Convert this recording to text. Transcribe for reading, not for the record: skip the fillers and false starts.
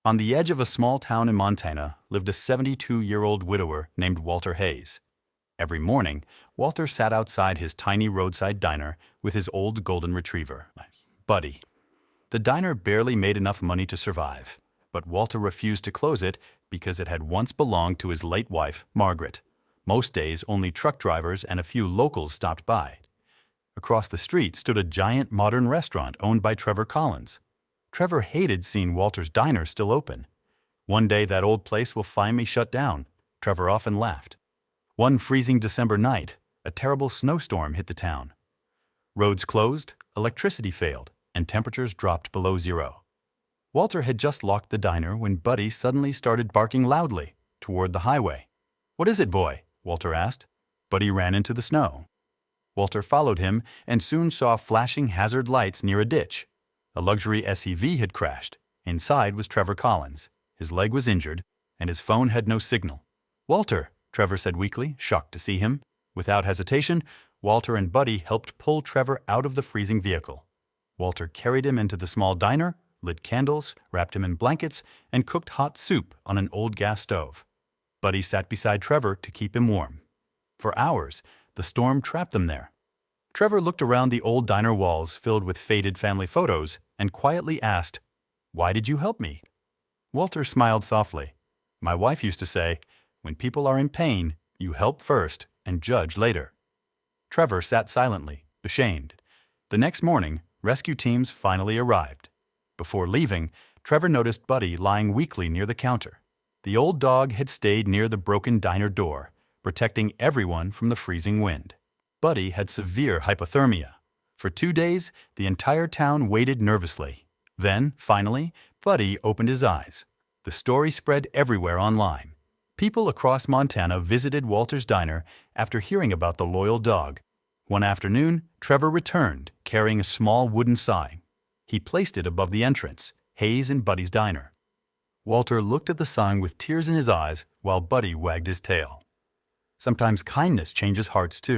On the edge of a small town in Montana lived a 72-year-old widower named Walter Hayes. Every morning, Walter sat outside his tiny roadside diner with his old golden retriever, Buddy. The diner barely made enough money to survive, but Walter refused to close it because it had once belonged to his late wife, Margaret. Most days, only truck drivers and a few locals stopped by. Across the street stood a giant modern restaurant owned by Trevor Collins. Trevor hated seeing Walter's diner still open. "One day that old place will find me shut down," Trevor often laughed. One freezing December night, a terrible snowstorm hit the town. Roads closed, electricity failed, and temperatures dropped below zero. Walter had just locked the diner when Buddy suddenly started barking loudly toward the highway. "What is it, boy?" Walter asked. Buddy ran into the snow. Walter followed him and soon saw flashing hazard lights near a ditch. A luxury SUV had crashed. Inside was Trevor Collins. His leg was injured, and his phone had no signal. "Walter," Trevor said weakly, shocked to see him. Without hesitation, Walter and Buddy helped pull Trevor out of the freezing vehicle. Walter carried him into the small diner, lit candles, wrapped him in blankets, and cooked hot soup on an old gas stove. Buddy sat beside Trevor to keep him warm. For hours, the storm trapped them there. Trevor looked around the old diner walls filled with faded family photos and quietly asked, "Why did you help me?" Walter smiled softly. "My wife used to say, when people are in pain, you help first and judge later." Trevor sat silently, ashamed. The next morning, rescue teams finally arrived. Before leaving, Trevor noticed Buddy lying weakly near the counter. The old dog had stayed near the broken diner door, protecting everyone from the freezing wind. Buddy had severe hypothermia. For 2 days, the entire town waited nervously. Then, finally, Buddy opened his eyes. The story spread everywhere online. People across Montana visited Walter's diner after hearing about the loyal dog. One afternoon, Trevor returned, carrying a small wooden sign. He placed it above the entrance, Hayes and Buddy's diner. Walter looked at the sign with tears in his eyes while Buddy wagged his tail. Sometimes kindness changes hearts too.